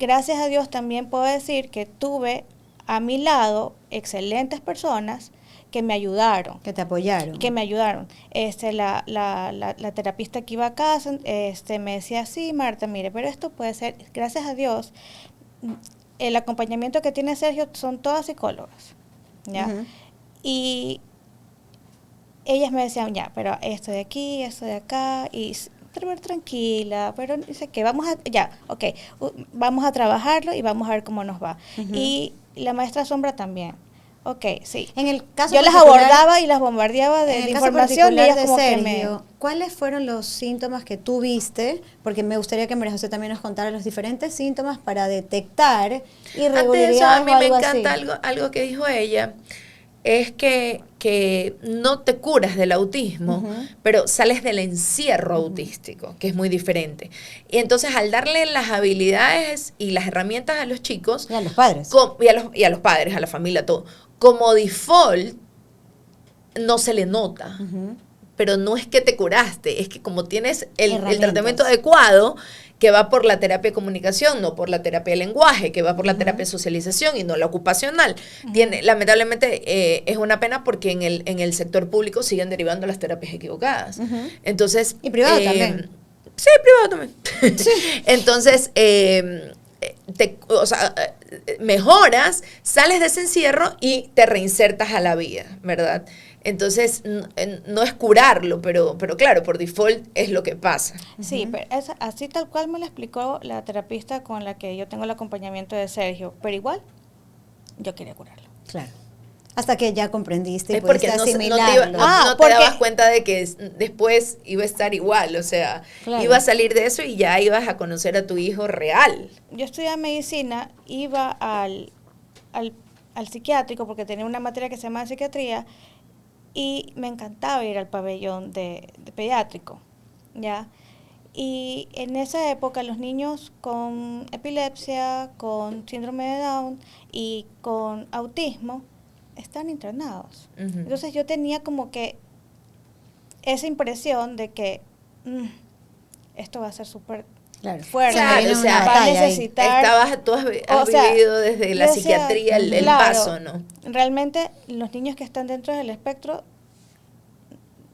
gracias a Dios también puedo decir que tuve a mi lado excelentes personas que me ayudaron. Que te apoyaron. Que me ayudaron. La terapista que iba a casa, me decía, sí, Marta, mire, pero esto puede ser, gracias a Dios, el acompañamiento que tiene Sergio son todas psicólogas, ¿ya? Ujú. Y ellas me decían, ya, pero esto de aquí, esto de acá, y tranquila, pero dice que vamos a trabajarlo y vamos a ver cómo nos va. Ujú. Y la maestra Sombra también. Ok, sí. En el caso Yo las particular- abordaba y las bombardeaba de En el caso información y particular ellas de como que Sergio, ¿cuáles fueron los síntomas que tú viste? Porque me gustaría que María José también nos contara los diferentes síntomas para detectar Antes de eso, irregularidades a mí o me algo encanta así. algo que dijo ella, es que no te curas del autismo, pero sales del encierro autístico, que es muy diferente. Y entonces al darle las habilidades y las herramientas a los chicos, Y a los padres. y a los padres, a la familia, todo, como default, no se le nota. Pero no es que te curaste, es que como tienes el Herramientas. tratamiento adecuado, que va por la terapia de comunicación, no por la terapia de lenguaje, que va por la terapia de socialización y no la ocupacional. Lamentablemente, es una pena porque en el sector público siguen derivando las terapias equivocadas. Entonces, Y privado también. Sí, privado también. Entonces, mejoras, sales de ese encierro y te reinsertas a la vida, ¿verdad? Entonces, no es curarlo, pero claro, por default es lo que pasa. Sí, pero así tal cual me lo explicó la terapista con la que yo tengo el acompañamiento de Sergio, pero igual yo quería curarlo. Claro. Hasta que ya comprendiste y Es porque pudiste no te asimilarlo. no te porque- dabas cuenta de que después iba a estar igual, o sea, Claro. iba a salir de eso y ya ibas a conocer a tu hijo real. Yo estudiaba medicina, iba al psiquiátrico porque tenía una materia que se llama psiquiatría y me encantaba ir al pabellón de pediátrico, ¿ya? Y en esa época los niños con epilepsia, con síndrome de Down y con autismo están internados. Ujú. Entonces yo tenía como que esa impresión de que esto va a ser súper Claro. fuerte. Claro, viene o una sea, va a batalla ahí. necesitar... Tú has o sea, vivido desde la yo decía, psiquiatría el claro, paso, ¿no? Realmente los niños que están dentro del espectro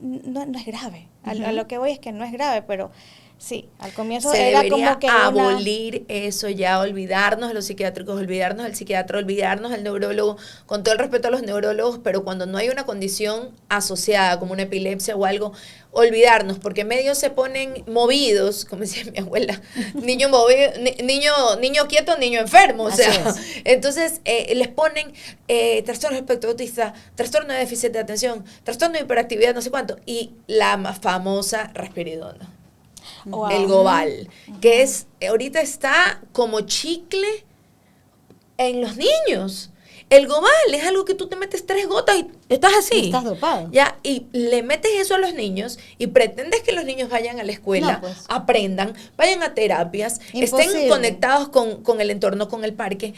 no es grave. A lo que voy es que no es grave, pero sí, al comienzo Se era debería como que abolir eso ya, olvidarnos de los psiquiátricos, olvidarnos del psiquiatra, olvidarnos del neurólogo, con todo el respeto a los neurólogos, pero cuando no hay una condición asociada como una epilepsia o algo, olvidarnos, porque medios se ponen movidos, como decía mi abuela, niño movido, niño quieto, niño enfermo, o Así sea, es. entonces les ponen trastorno del espectro autista, trastorno de déficit de atención, trastorno de hiperactividad, no sé cuánto, y la famosa risperidona. wow. El Gobal, que es ahorita está como chicle en los niños. El Gobal es algo que tú te metes 3 gotas y estás así. Y estás dopado. Ya, y le metes eso a los niños y pretendes que los niños vayan a la escuela, No, pues. aprendan, vayan a terapias, Imposible. estén conectados con el entorno, con el parque.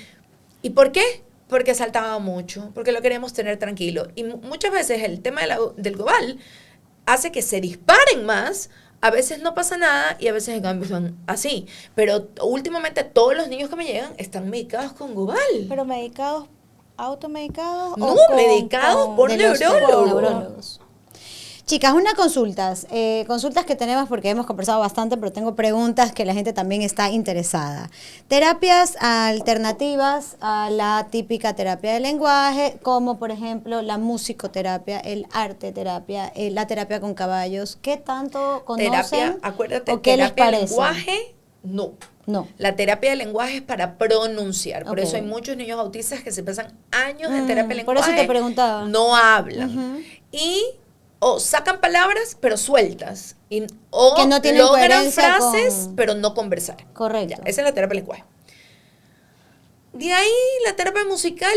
¿Y por qué? Porque saltaba mucho, porque lo queremos tener tranquilo. Y muchas veces el tema del Gobal hace que se disparen más. A veces no pasa nada y a veces en cambio son así. Pero últimamente todos los niños que me llegan están medicados con Gobal. Pero medicados, automedicados No, medicados por De los neurólogo. neurólogos. Chicas, consultas que tenemos porque hemos conversado bastante, pero tengo preguntas que la gente también está interesada. Terapias alternativas a la típica terapia de lenguaje, como por ejemplo la musicoterapia, el arte terapia, la terapia con caballos. ¿Qué tanto conocen Terapia, acuérdate, o qué les terapia parece? lenguaje No. No. La terapia de lenguaje es para pronunciar. Por Ok. eso hay muchos niños autistas que se pasan años en terapia de por lenguaje. eso te preguntaba. No hablan. Y o sacan palabras, pero sueltas. O Que no tienen logran coherencia frases, con- pero no conversar. Correcto. Ya, esa es la terapia de lenguaje. De ahí la terapia musical,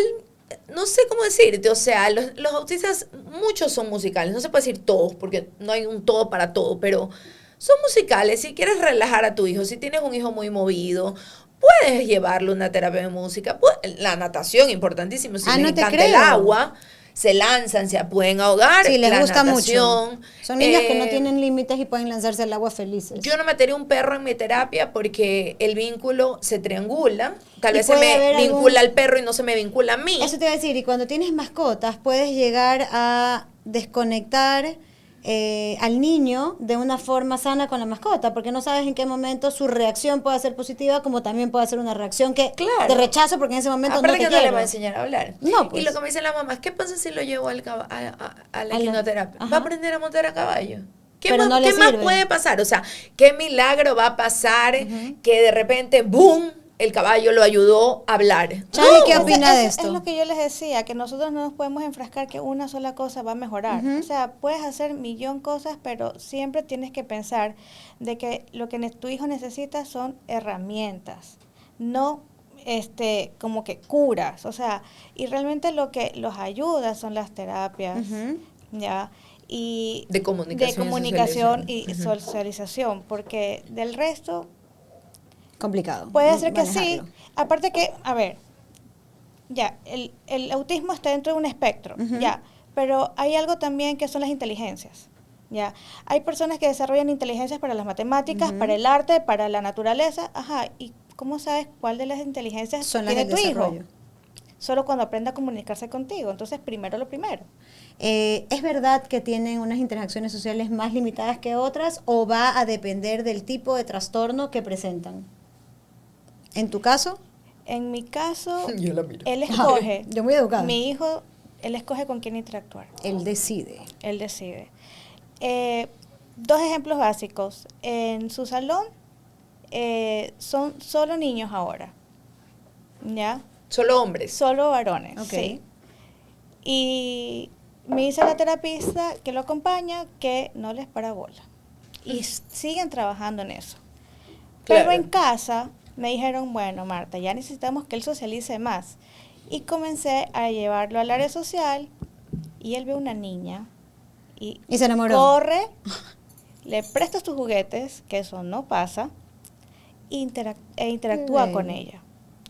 no sé cómo decirte, o sea, los autistas, muchos son musicales, no se puede decir todos, porque no hay un todo para todo, pero son musicales. Si quieres relajar a tu hijo, si tienes un hijo muy movido, puedes llevarlo a una terapia de música. La natación, importantísimo, si les no te encanta el creo. agua, se lanzan, se pueden ahogar. Sí, les la gusta natación, mucho. Son niños que no eh, tienen límites y pueden lanzarse al agua felices. yo no metería un perro en mi terapia porque el vínculo se triangula. Tal Y vez se puede me haber vincula algún- al perro y no se me vincula a mí. Eso te iba a decir, y cuando tienes mascotas puedes llegar a desconectar al niño de una forma sana con la mascota, porque no sabes en qué momento su reacción puede ser positiva, como también puede ser una reacción que Claro. te rechazo porque en ese momento Aparte no te que no le quiero. va a enseñar a hablar. No, pues. Y lo que me dicen las mamás, ¿qué pasa si lo llevo a la la- equinoterapia? ajá. ¿Va a aprender a montar a caballo? ¿Qué, Pero más, no le qué más sirve. puede pasar? O sea, ¿qué milagro va a pasar que de repente, boom, el caballo lo ayudó a hablar? Charlie, ¿qué Eso- opina de eso esto? Es lo que yo les decía, que nosotros no nos podemos enfrascar que una sola cosa va a mejorar. O sea, puedes hacer millón cosas, pero siempre tienes que pensar de que lo que tu hijo necesita son herramientas, no como que curas. O sea, y realmente lo que los ayuda son las terapias, ¿ya? Y De comunicación y comunicación y socialización. socialización, porque del resto Complicado. puede ser que sí. manejarlo. Aparte que, a ver, ya, el autismo está dentro de un espectro, ya, pero hay algo también que son las inteligencias, ya. Hay personas que desarrollan inteligencias para las matemáticas, para el arte, para la naturaleza, ajá, ¿y cómo sabes cuál de las inteligencias Son las tiene del tu hijo? desarrollo. Solo cuando aprenda a comunicarse contigo, entonces primero lo primero. ¿Es verdad que tienen unas interacciones sociales más limitadas que otras o va a depender del tipo de trastorno que presentan? ¿En tu caso? En mi caso, Yo la miro. él escoge, Yo muy educada. mi hijo, él escoge con quién interactuar. Él decide. Él decide. Dos ejemplos básicos. En su salón son solo niños ahora. ¿Ya? Solo hombres. Solo varones. Ok. Sí. Y me dice la terapista que lo acompaña que no les para bola. Y siguen trabajando en eso. Pero Claro. en casa me dijeron, bueno, Marta, ya necesitamos que él socialice más. Y comencé a llevarlo al área social y él ve una niña y Y se enamoró. corre, le prestas tus juguetes, que eso no pasa, e interactúa Qué con bello. ella.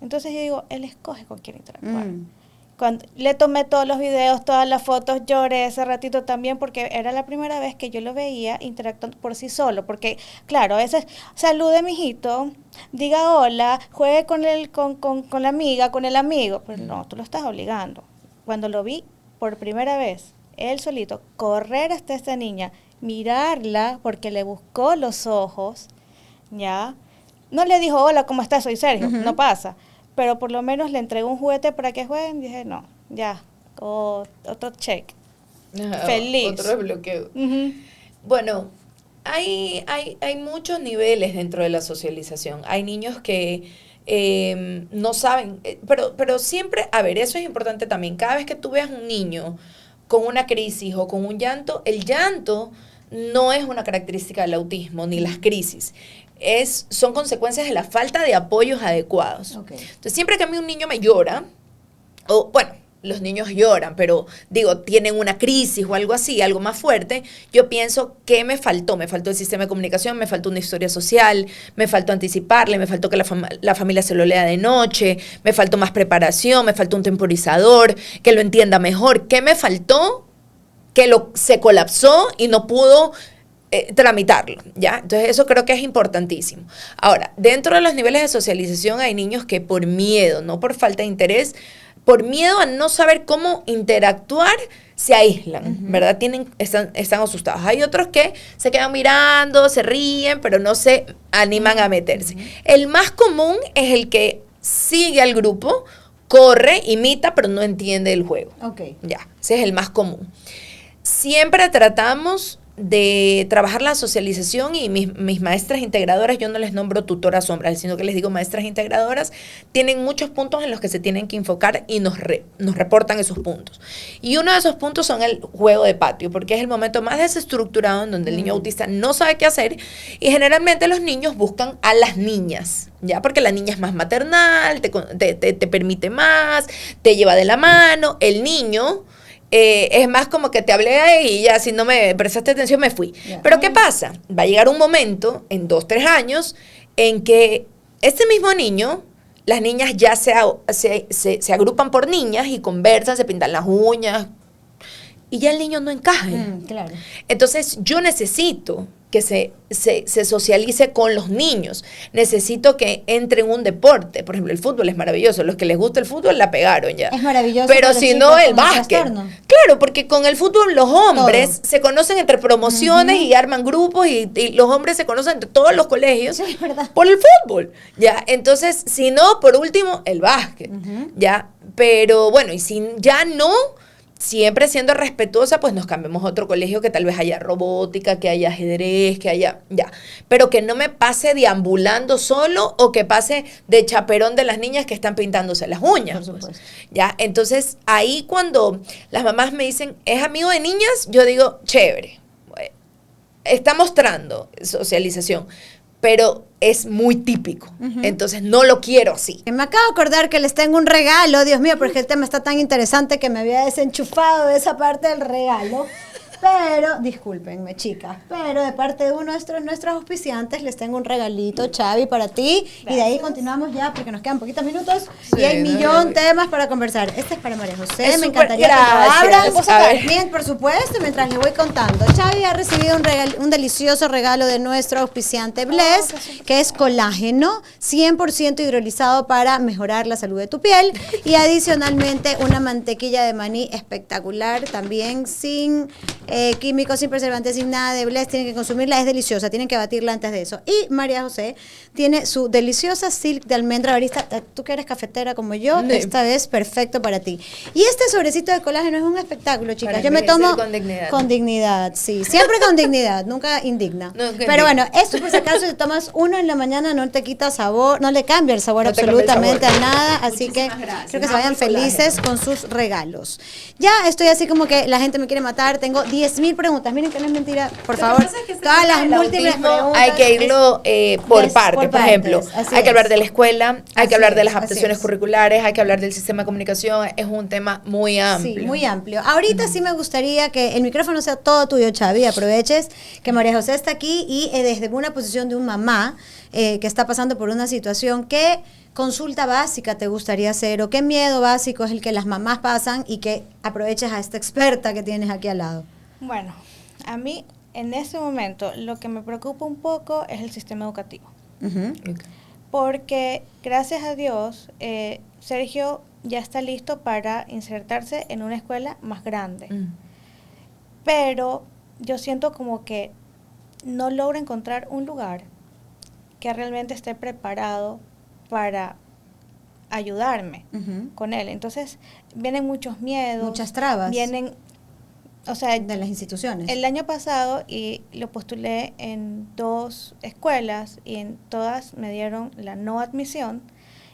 Entonces yo digo, él escoge con quién interactuar. Mm. Cuando le tomé todos los videos, todas las fotos, lloré ese ratito también porque era la primera vez que yo lo veía interactuando por sí solo. Porque, claro, a veces salude mijito, diga hola, juegue con la amiga, con el amigo. Pero no, tú lo estás obligando. Cuando lo vi por primera vez, él solito, correr hasta esta niña, mirarla porque le buscó los ojos, ¿ya? No le dijo, hola, ¿cómo estás? Soy Sergio. No pasa. Pero por lo menos le entregó un juguete para que jueguen. Dije, no, ya, otro check. Ajá, Feliz. Otro desbloqueo. Ujú. Bueno, hay muchos niveles dentro de la socialización. Hay niños que no saben, pero siempre, a ver, eso es importante también. Cada vez que tú veas un niño con una crisis o con un llanto, el llanto no es una característica del autismo ni las crisis. Son consecuencias de la falta de apoyos adecuados. Ok. Entonces, siempre que a mí un niño me llora, o bueno, los niños lloran, pero digo, tienen una crisis o algo así, algo más fuerte, yo pienso, ¿qué me faltó? Me faltó el sistema de comunicación, me faltó una historia social, me faltó anticiparle, me faltó que la familia se lo lea de noche, me faltó más preparación, me faltó un temporizador, que lo entienda mejor. ¿Qué me faltó? Que se colapsó y no pudo tramitarlo, ¿ya? Entonces eso creo que es importantísimo. Ahora, dentro de los niveles de socialización hay niños que por miedo, no por falta de interés, por miedo a no saber cómo interactuar, se aíslan, ¿verdad? Están asustados. Hay otros que se quedan mirando, se ríen, pero no se animan a meterse. El más común es el que sigue al grupo, corre, imita, pero no entiende el juego. Ok. Ya, ese es el más común. Siempre tratamos de trabajar la socialización y mis maestras integradoras, yo no les nombro tutoras hombres, sino que les digo maestras integradoras, tienen muchos puntos en los que se tienen que enfocar y nos reportan esos puntos. Y uno de esos puntos son el juego de patio, porque es el momento más desestructurado en donde el niño autista no sabe qué hacer y generalmente los niños buscan a las niñas, ¿ya? Porque la niña es más maternal, te permite más, te lleva de la mano, el niño... es más como que te hablé y ya si no me prestaste atención me fui. Yeah. Pero ¿qué pasa? Va a llegar un momento, en 2, 3 años, en que este mismo niño, las niñas ya se agrupan por niñas y conversan, se pintan las uñas y ya el niño no encaja. Claro. Entonces yo necesito que se socialice con los niños. Necesito que entre en un deporte. Por ejemplo, el fútbol es maravilloso. Los que les gusta el fútbol la pegaron ya. Es maravilloso. Pero si no, el básquet. Claro, porque con el fútbol los hombres se conocen entre promociones y arman grupos y los hombres se conocen entre todos los colegios por el fútbol. Ya, entonces, si no, por último, el básquet. Ya, pero bueno, y si ya no... Siempre siendo respetuosa, pues nos cambiamos a otro colegio que tal vez haya robótica, que haya ajedrez, que haya, ya. Pero que no me pase deambulando solo o que pase de chaperón de las niñas que están pintándose las uñas. Por supuesto. Pues, ya, entonces ahí cuando las mamás me dicen, ¿es amigo de niñas? Yo digo, chévere. Está mostrando socialización, pero es muy típico. Entonces no lo quiero así. Me acabo de acordar que les tengo un regalo, Dios mío, porque el tema está tan interesante que me había desenchufado de esa parte del regalo. Pero, discúlpenme, chicas, pero de parte de uno de nuestros auspiciantes les tengo un regalito, Xavi, para ti. Gracias. Y de ahí continuamos ya porque nos quedan poquitos minutos y hay millón temas para conversar. Este es para María José, me encantaría que lo abran. Bien, por supuesto, mientras les voy contando. Xavi ha recibido un delicioso regalo de nuestro auspiciante Bless, que es colágeno 100% hidrolizado para mejorar la salud de tu piel y adicionalmente una mantequilla de maní espectacular, también sin... químicos, sin preservantes, sin nada de Bless, tienen que consumirla, es deliciosa, tienen que batirla antes de eso. Y María José tiene su deliciosa silk de almendra barista, tú que eres cafetera como yo, esta vez perfecto para ti. Y este sobrecito de colágeno es un espectáculo, chicas. Para yo me tomo con dignidad, sí, siempre con dignidad, nunca indigna. No, pero bueno, esto por si acaso te tomas uno en la mañana no te quita sabor, no le cambia el sabor absolutamente a nada, así que creo que se vayan felices con sus regalos. Ya estoy así como que la gente me quiere matar, tengo 10.000 preguntas. Miren que no es mentira, por favor. Todas las múltiples preguntas. Hay que irlo por partes. Por ejemplo, hay que hablar de la escuela, hay que hablar de las adaptaciones curriculares, hay que hablar del sistema de comunicación. Es un tema muy amplio. Sí, muy amplio. Ahorita sí me gustaría que el micrófono sea todo tuyo, Xavi. Aproveches que María José está aquí y desde una posición de un mamá que está pasando por una situación, ¿qué consulta básica te gustaría hacer o qué miedo básico es el que las mamás pasan y que aproveches a esta experta que tienes aquí al lado? Bueno, a mí en este momento lo que me preocupa un poco es el sistema educativo. Porque gracias a Dios, Sergio ya está listo para insertarse en una escuela más grande. Pero yo siento como que no logro encontrar un lugar que realmente esté preparado para ayudarme con él. Entonces, vienen muchos miedos. Muchas trabas. Vienen... O sea, de las instituciones. El año pasado y lo postulé en 2 escuelas y en todas me dieron la no admisión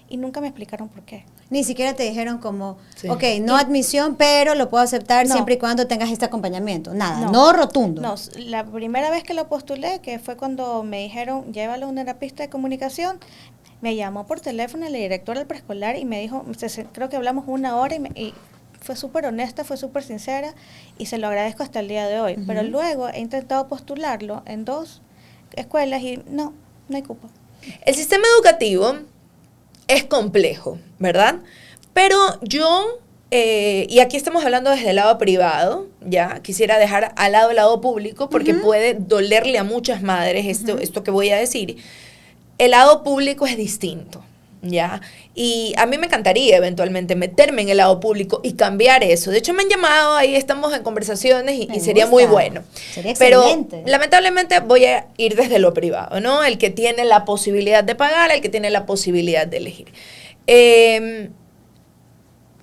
y nunca me explicaron por qué. Ni siquiera te dijeron como, ok, no admisión, pero lo puedo aceptar siempre y cuando tengas este acompañamiento. Nada, no rotundo. No, la primera vez que lo postulé, que fue cuando me dijeron, llévalo a una terapista de comunicación, me llamó por teléfono la directora del preescolar y me dijo, creo que hablamos 1 hora y fue súper honesta, fue súper sincera y se lo agradezco hasta el día de hoy. Pero luego he intentado postularlo en 2 escuelas y no hay cupo. El sistema educativo es complejo, ¿verdad? Pero yo, y aquí estamos hablando desde el lado privado, ya quisiera dejar al lado el lado público porque puede dolerle a muchas madres esto que voy a decir. El lado público es distinto. ¿Ya? Y a mí me encantaría eventualmente meterme en el lado público y cambiar eso. De hecho, me han llamado, ahí estamos en conversaciones y sería muy bueno. Sería excelente. Pero lamentablemente voy a ir desde lo privado, ¿no? El que tiene la posibilidad de pagar, el que tiene la posibilidad de elegir.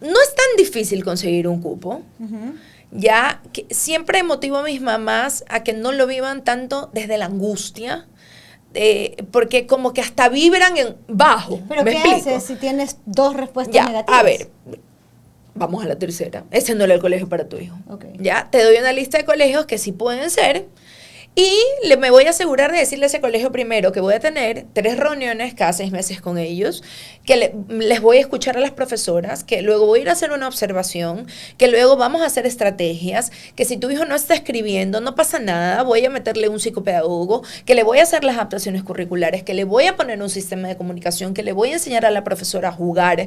No es tan difícil conseguir un cupo. Ya que siempre motivo a mis mamás a que no lo vivan tanto desde la angustia, porque como que hasta vibran en bajo. Pero ¿me ¿qué explico? haces si tienes 2 respuestas Ya, negativas? a ver, vamos a la tercera. Ese no era el colegio para tu hijo. Ok. Ya, te doy una lista de colegios que sí pueden ser. Y me voy a asegurar de decirle a ese colegio primero que voy a tener 3 reuniones cada 6 meses con ellos, que les voy a escuchar a las profesoras, que luego voy a ir a hacer una observación, que luego vamos a hacer estrategias, que si tu hijo no está escribiendo, no pasa nada, voy a meterle un psicopedagogo, que le voy a hacer las adaptaciones curriculares, que le voy a poner un sistema de comunicación, que le voy a enseñar a la profesora a jugar,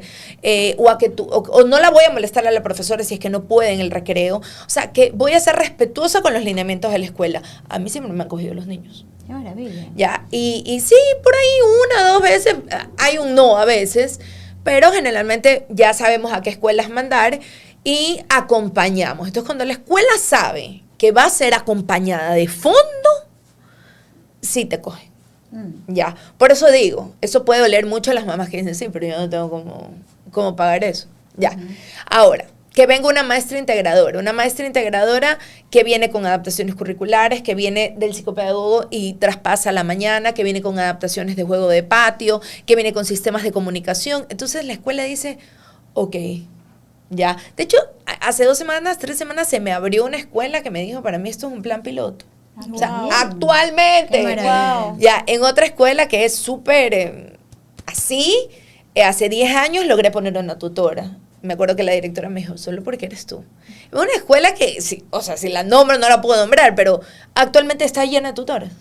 o no la voy a molestar a la profesora si es que no puede en el recreo. O sea, que voy a ser respetuosa con los lineamientos de la escuela. A mí siempre me han cogido los niños. Qué maravilla. Ya, y sí, por ahí 1 o 2 veces, hay un no a veces, pero generalmente ya sabemos a qué escuelas mandar y acompañamos. Entonces, cuando la escuela sabe que va a ser acompañada de fondo, sí te coge. Ya, por eso digo, eso puede doler mucho a las mamás que dicen, sí, pero yo no tengo cómo pagar eso. Ya, ahora, que venga una maestra integradora que viene con adaptaciones curriculares, que viene del psicopedagogo y traspasa a la mañana, que viene con adaptaciones de juego de patio, que viene con sistemas de comunicación. Entonces la escuela dice, ok, ya. De hecho, hace 2 semanas, 3 semanas, se me abrió una escuela que me dijo, para mí esto es un plan piloto. O sea, Wow. actualmente, Qué maravilla. Wow. ya, en otra escuela que es súper así, hace 10 años logré poner una tutora. Me acuerdo que la directora me dijo, solo porque eres tú. Es una escuela que, sí, o sea, si la nombro no la puedo nombrar, pero actualmente está llena de tutoras.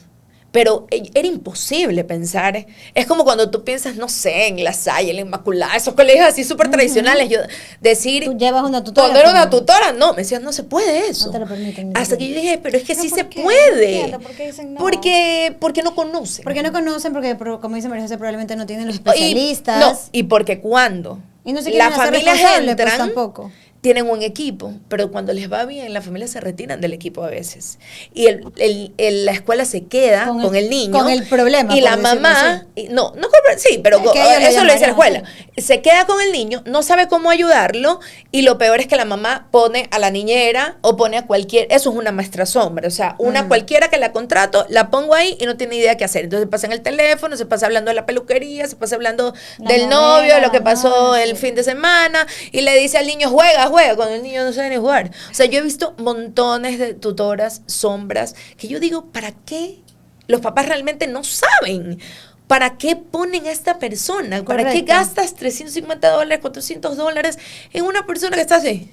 Pero era imposible pensar. Es como cuando tú piensas, no sé, en La Salle, en la Inmaculada, esos colegios así súper tradicionales. Yo decir, Tú llevas una tutora. cuando era una como- tutora, no, me decían, no se puede eso. No te lo permiten. Hasta que yo dije, pero es que ¿Pero sí por se qué? No puede. entiendo, ¿por qué dicen no? Porque no conocen. Porque no conocen, porque como dice María José, probablemente no tienen los Y, especialistas. no, y porque cuando Y no se quieren las hacer familias responsables, pues, entran, tampoco. tienen un equipo, pero cuando les va bien, las familias se retiran del equipo a veces. Y la escuela se queda con el niño. Con el problema. Y por la decirlo mamá, así. sí, pero Es que ellos lo eso lo dice la llamarían escuela. Se queda con el niño, no sabe cómo ayudarlo, y lo peor es que la mamá pone a la niñera o pone a eso es una maestra sombra, o sea, una cualquiera que la contrato, la pongo ahí y no tiene idea qué hacer. Entonces pasa en el teléfono, se pasa hablando de la peluquería, se pasa hablando La del novela, novio, lo que la pasó novela, el sí. fin de semana, y le dice al niño, juega, cuando el niño no sabe ni jugar. O sea, yo he visto montones de tutoras, sombras, que yo digo, ¿para qué? Los papás realmente no saben. ¿Para qué ponen a esta persona? ¿Para qué Correcto. gastas $350, $400 en una persona que está así?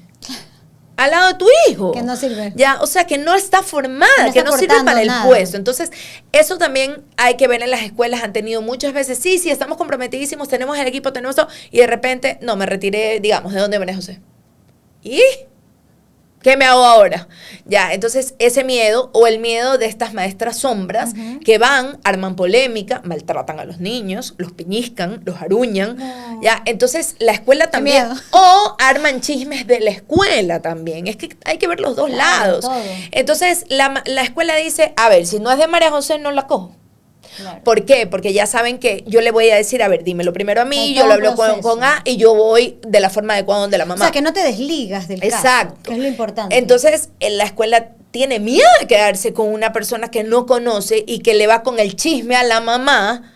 Al lado de tu hijo. Que no sirve. Ya, o sea, que no está formada, No que está no sirve aportando para el nada. puesto. Entonces, eso también hay que ver en las escuelas. Han tenido muchas veces, sí, estamos comprometidísimos, tenemos el equipo, tenemos todo, y de repente, no, me retiré, digamos, ¿de dónde María José? ¿Y qué me hago ahora? Ya, entonces ese miedo o el miedo de estas maestras sombras que van, arman polémica, maltratan a los niños, los peñiscan, los aruñan. No. Ya, entonces la escuela también. miedo. O arman chismes de la escuela también. Es que hay que ver los dos Claro, lados. todo. Entonces la escuela dice, a ver, si no es de María José, no la cojo. Claro. ¿Por qué? Porque ya saben que yo le voy a decir, a ver, dímelo primero a mí, Hay yo todo lo un hablo proceso. con A y yo voy de la forma adecuada donde la O mamá. sea, que no te desligas del caso. Exacto. Que es lo importante. Entonces, en la escuela tiene miedo de quedarse con una persona que no conoce y que le va con el chisme a la mamá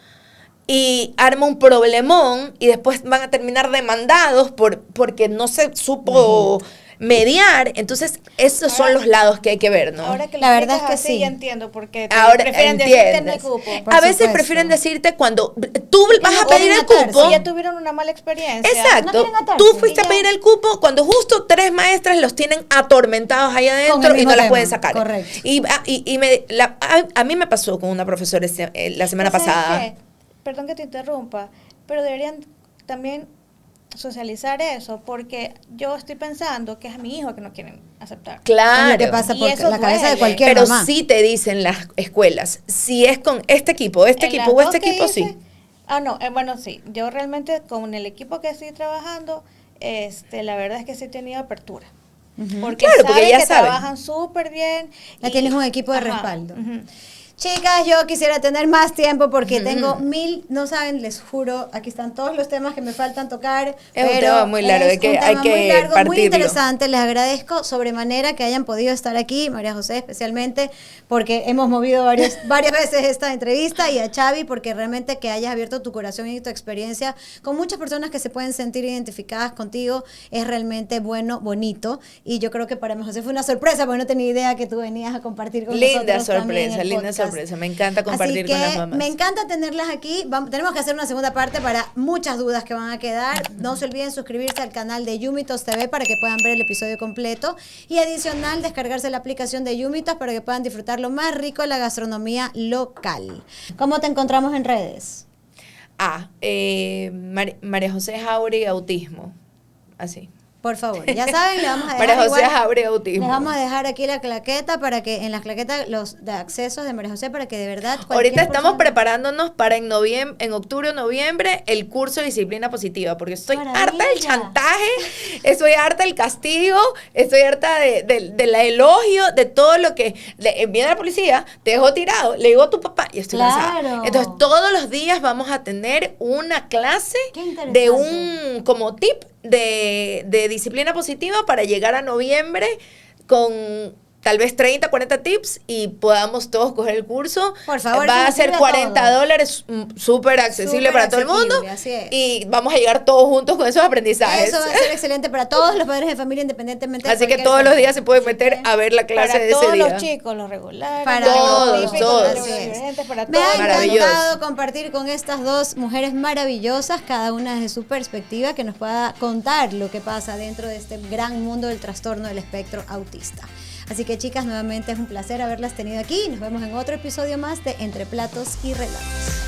y arma un problemón y después van a terminar demandados porque no se supo mediar. Entonces, esos son Ahora- los lados que hay que ver, ¿no? Ahora que La lo verdad es explicas que así, sí. ya entiendo porque Ahora prefieren decirte no hay entiendes. cupo. Por A veces supuesto. prefieren decirte cuando tú vas a no pedir quieren el atarse. cupo. Si ya tuvieron una mala experiencia. No Exacto. quieren atarse. Tú fuiste Y a ya. pedir el cupo cuando justo 3 maestras los tienen atormentados ahí Con adentro el y mismo no las tema. pueden sacar. Correcto. A mí me pasó con una profesora la semana ¿Sabes pasada. qué? Perdón que te interrumpa, pero deberían también socializar eso, porque yo estoy pensando que es a mi hijo que no quieren aceptar. Claro. Es lo que pasa Y por eso la cabeza de duele. cualquier Pero mamá. sí te dicen las escuelas, si es con este equipo, En las o dos este que equipo, hice- sí. No, bueno, sí. Yo realmente con el equipo que estoy trabajando, la verdad es que sí he tenido apertura. Porque Claro, porque saben ya que saben. trabajan súper bien. Ya tienes un equipo de respaldo. ujú. Chicas, yo quisiera tener más tiempo porque tengo no saben, les juro, aquí están todos los temas que me faltan tocar. Es un tema muy largo, hay que muy largo, muy partirlo. interesante. Les agradezco sobremanera que hayan podido estar aquí, María José especialmente, porque hemos movido varias veces esta entrevista, y a Xavi, porque realmente que hayas abierto tu corazón y tu experiencia con muchas personas que se pueden sentir identificadas contigo es realmente bueno, bonito, y yo creo que para María José fue una sorpresa, porque no tenía idea que tú venías a compartir con nosotros también el linda podcast. sorpresa, me encanta compartir Así que con las mamás. me encanta tenerlas aquí. Tenemos que hacer una segunda parte para muchas dudas que van a quedar. No se olviden suscribirse al canal de Yumitos TV para que puedan ver el episodio completo, y adicional descargarse la aplicación de Yumitos para que puedan disfrutar lo más rico de la gastronomía local. ¿Cómo te encontramos en redes? María José Jauregui Autismo, así. Por favor, ya saben, le vamos a dejar María José igual, Jauregui Autismo. les vamos a dejar aquí la claqueta para que en las claquetas los de accesos de María José, para que de verdad Ahorita estamos persona... preparándonos para en octubre o noviembre el curso de disciplina positiva, porque estoy harta del chantaje, estoy harta del castigo, estoy harta del elogio, de todo lo que viene la policía, te dejó tirado, le digo a tu papá y estoy cansada. Entonces todos los días vamos a tener una clase de un como tip de disciplina positiva para llegar a noviembre con tal vez 30, 40 tips y podamos todos coger el curso. Por favor, va a ser $40, súper accesible para todo el mundo. Así es. Y vamos a llegar todos juntos con esos aprendizajes. Eso va a ser excelente para todos los padres de familia, independientemente de Así que cualquier todos los cosa. días se pueden meter a ver la clase de ese día. Para todos los chicos, los regulares, Para todos, los típicos, todos. los neurodivergentes, para Me ha todos. Maravilloso. encantado compartir con estas dos mujeres maravillosas, cada una desde su perspectiva, que nos pueda contar lo que pasa dentro de este gran mundo del trastorno del espectro autista. Así que, chicas, nuevamente es un placer haberlas tenido aquí. Nos vemos en otro episodio más de Entre Platos y Relatos.